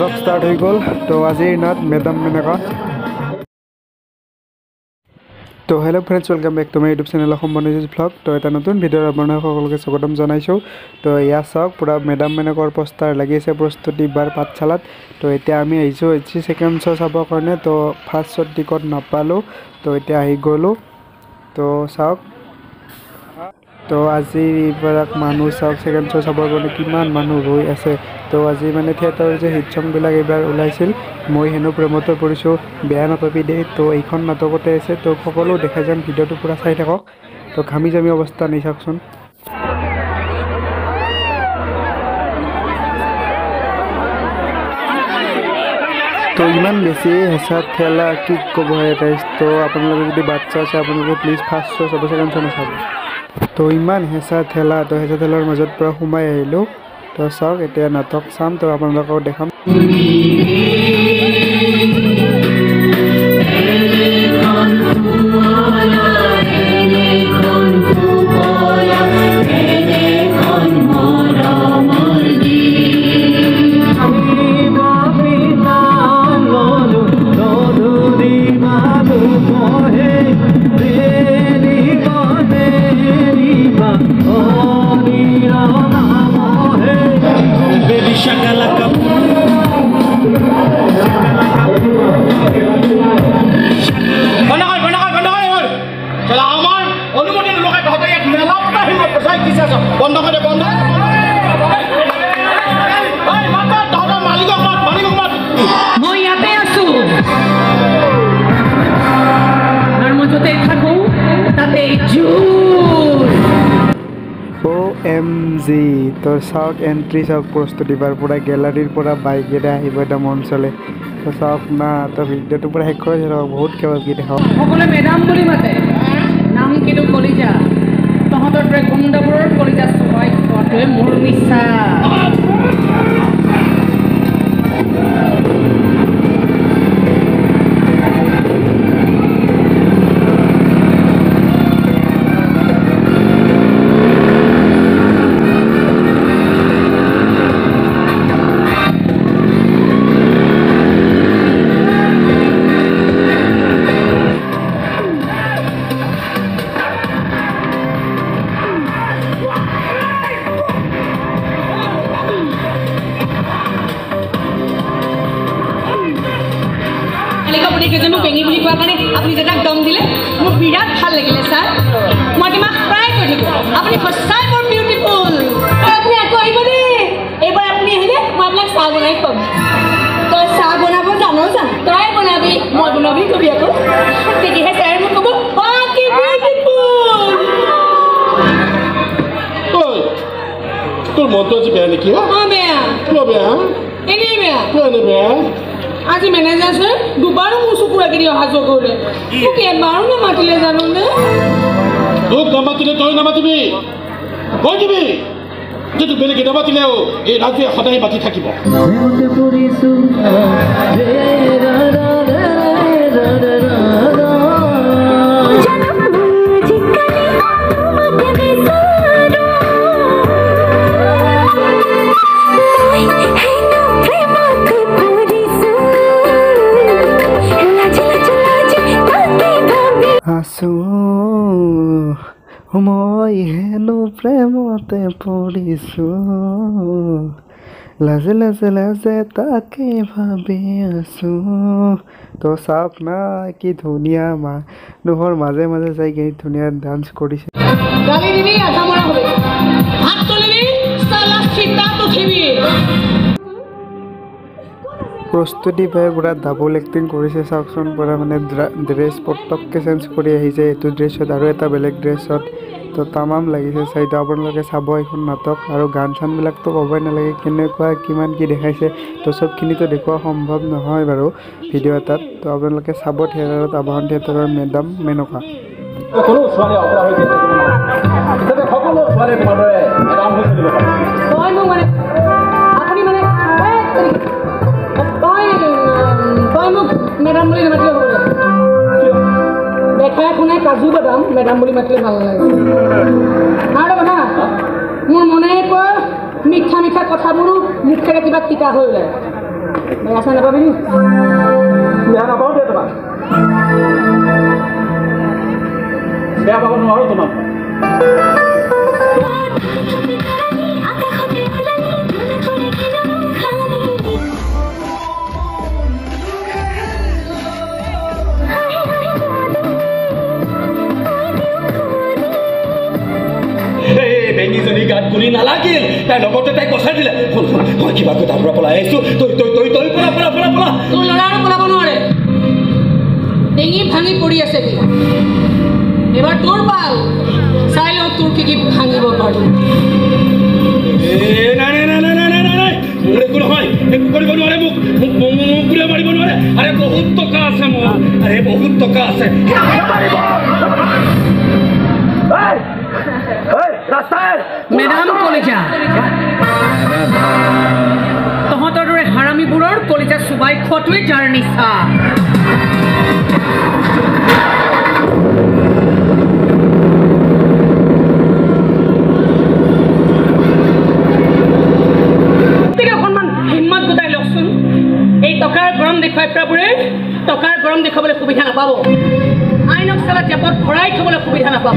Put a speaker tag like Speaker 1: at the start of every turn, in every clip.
Speaker 1: নাটক ষ্টাৰ্ট হৈ গ'ল তো আজিৰ নাট মেডাম মেনকা তো hello' friends welcome back to my YouTube channel Assam Banajit vlog তো এটা নতুন ভিডিঅ'ৰ আপোনালোক সকলোকে স্বাগতম জনাইছোঁ তো এয়া চাওক পূৰা মেডাম মেনকৰ পোষ্টাৰ লাগি আছে প্ৰস্তুতি বাৰ পাঠশালাত তো এতিয়া আমি আহিছোঁ ছেকেণ্ড শ্ব' চাবৰ কাৰণে তো ফাৰ্ষ্ট শ্ব'ত টিকট নাপালোঁ তো এতিয়া আহি গ'লোঁ তো চাওক তো আজি এইবিলাক মানুহ চাওক ছেকেণ্ড শ্ব' চাবৰ কাৰণে কিমান মানুহ ৰৈ আছে তো আজি মানে থিয়েটাৰৰ যে হিট ছংবিলাক এইবাৰ ওলাইছিল মই হেনো প্ৰেমতে পৰিছোঁ বেয়া নাপাবি দেই তো এইখন নাটকতে আছে তো সকলো দেখাই যাম ভিডিঅ'টো পূৰা চাই থাকক তো ঘামি জামি অৱস্থা নেই চাওকচোন তো ইমান বেছি হেঁচা ঠেলা কি ক'ব এটাইজ তো আপোনালোকে যদি বাচ্চা আছে আপোনালোকে প্লিজ ফাৰ্ষ্ট শ্ব' চাব ছেকেণ্ড শ্ব' নাচাব তো ইমান হেঁচা ঠেলা তো হেঁচা ঠেলাৰ মাজত পূৰা সোমাই আহিলোঁ তো চাওক এতিয়া নাটক চাম তো আপোনালোকক দেখাম OMG তো চাওক এণ্ট্ৰি চাওক প্ৰস্তুতি বাৰ পূৰা গেলাৰীৰ পৰা বাইকেৰে আহিব এটা মঞ্চলে তো চাওক না তো ভিডিঅ'টো পূৰা শেষ কৰি চাওক বহুত কিবা কিবি দেখাওক
Speaker 2: সকলোৱে মেডাম বুলি মাতে নাম কিন্তু কলিজা তহঁতৰ দৰে গুণ্ডাবোৰৰ কলিজা চুৱাই খোৱাটোৱে মোৰ মিছা বেঙি বুলি কোৱা কাৰণে আপুনি যেটাক দম দিলে মোৰ বিৰাট ভাল লাগিলে ছাৰ মই তোমাক প্ৰায় কৈ থাকোঁ আপুনি সঁচাই বৰ বিউটিফুল আপুনি আকৌ আহিব দেই এইবাৰ আপুনি আহিলে মই আপোনাক চাহ বনাই খুৱাম তই চাহ বনাব জানো তই বনাবি মই বনাবি কবি আকৌ তেতিয়াহে ছাৰে মোক ক'ব কি বিউটিফুল
Speaker 3: তোৰ মনটো আজি বেয়া নেকি
Speaker 2: বেয়া
Speaker 3: কিয় বেয়া
Speaker 2: এনেই বেয়া
Speaker 3: কিয় এনে বেয়া
Speaker 2: আজি মেনেজাৰ ছাৰ দুবাৰো মোৰ চকুৰাগিৰি অহা যোৱা কৰিলে মোক এবাৰো নামাতিলে জানোনে
Speaker 3: তোক নামাতিলে তই নামাতিবি কৈ দিবি যে তোক বেলেগে নামাতিলেও এই ৰাজুৱে সদায় মাতি থাকিব
Speaker 1: মই হেনো প্ৰেমতে পৰিছোঁ লাজে লাজে লাজে তাকে ভাবি আছোঁ তো চাওক না কি ধুনীয়া মানুহৰ মাজে মাজে যাই কি ধুনীয়া ডান্স কৰিছে প্ৰস্তুতি পাই পূৰা ডাবল এক্টিং কৰিছে চাওকচোন পূৰা মানে ড্ৰেছ পটককৈ চেঞ্জ কৰি আহিছে এইটো ড্ৰেছত আৰু এটা বেলেগ ড্ৰেছত তো তামাম লাগিছে চাইটো আপোনালোকে চাব এইখন নাটক আৰু গান চানবিলাকতো ক'বই নালাগে কেনেকুৱা কিমান কি দেখাইছে তো চবখিনিতো দেখুওৱা সম্ভৱ নহয় বাৰু ভিডিঅ' এটাত তো আপোনালোকে চাব থিয়েটাৰত আবাহন থিয়েটাৰৰ মেডাম মেনকা
Speaker 2: মেডাম বুলি নামাতিলে হ'ব দেখাই শুনাই কাজু বাদাম মেডাম বুলি মাতিলে ভাল নালাগে আৰু কথা মোৰ মনে কয় মিঠা মিঠা কথাবোৰো মুখেৰে কিবা তিতা হৈ ওলায় বেয়া চেয়া নাপাবি নি
Speaker 3: বেয়া নাপাওঁ দে তোমাক বেয়া পাব নোৱাৰোঁ তোমাক বেঙীজনী গাত গুলি নালাগিল তাই লগতে তাইক বচাই দিলে শুন শুন মই কিবা কৈ তাৰ পৰা পলাই আহিছোঁ তই তই তই তই পলা পলা পলা পলা
Speaker 2: তোৰ ল'ৰা আৰু পলাব নোৱাৰে ডিঙি ভাঙি পৰি আছে কি এবাৰ তোৰ পাল চাই লওঁ তোৰ কি ভাঙিব পাৰোঁ
Speaker 3: নাই নাই নাই নাই নাই নাই নাই নাই মোৰ একো নহয় একো কৰিব নোৱাৰে মোক মোক মোক গুলি মাৰিব নোৱাৰে আৰে বহুত টকা আছে মোৰ আৰে বহুত টকা আছে
Speaker 2: মেডাম কলিজা তহঁতৰ দৰে হাৰামীবোৰৰ কলিজা চুবাই খোৱাটোৱেই যাৰ নিচা অকণমান হিম্মত গোটাই লওকচোন এই টকাৰ গৰম দেখুৱাই প্ৰাবোৰে টকাৰ গৰম দেখুৱাবলৈ সুবিধা নাপাব আইনক চালা টেপত ভৰাই থ'বলৈ সুবিধা নাপাব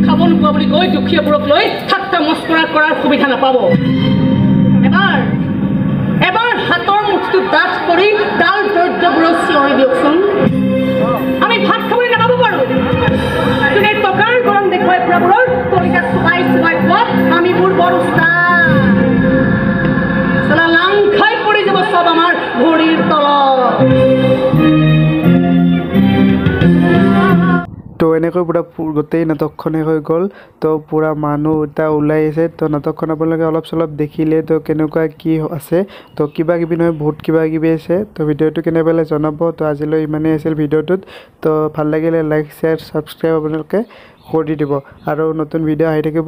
Speaker 2: খাব নোপোৱা বুলি কৈ দুখীয়াবোৰক লৈ ঠাট্টা মস্কৰা কৰাৰ সুবিধা নাপাব এবাৰ এবাৰ হাতৰ মুঠিটো ডাঠ কৰি ডাল দৰিদ্ৰবোৰক চিঞৰি দিয়কচোন আমি ভাত খাবলৈ নাপাব পাৰোঁ কিন্তু এই টকাৰ গৰম দেখুৱাই প্ৰাবোৰৰ কলিজা চুবাই চুবাই খোৱাত আমিবোৰ বৰ উস্তাদ চালা লাং খাই পৰি যাব চব আমাৰ ভৰিৰ তলত
Speaker 1: তো এনেকৈ পূৰা গোটেই নাটকখনে হৈ গ'ল তো পূৰা মানুহ এটা ওলাই আহিছে তো নাটকখন আপোনালোকে অলপ চলপ দেখিলে তো কেনেকুৱা কি আছে তো কিবা কিবি নহয় বহুত কিবা কিবি আছে তো ভিডিঅ'টো কেনে পালে জনাব তো আজিলৈ ইমানেই আছিল ভিডিঅ'টোত তো ভাল লাগিলে লাইক শ্বেয়াৰ ছাবস্ক্ৰাইব আপোনালোকে কৰি দিব আৰু নতুন ভিডিঅ' আহি থাকিব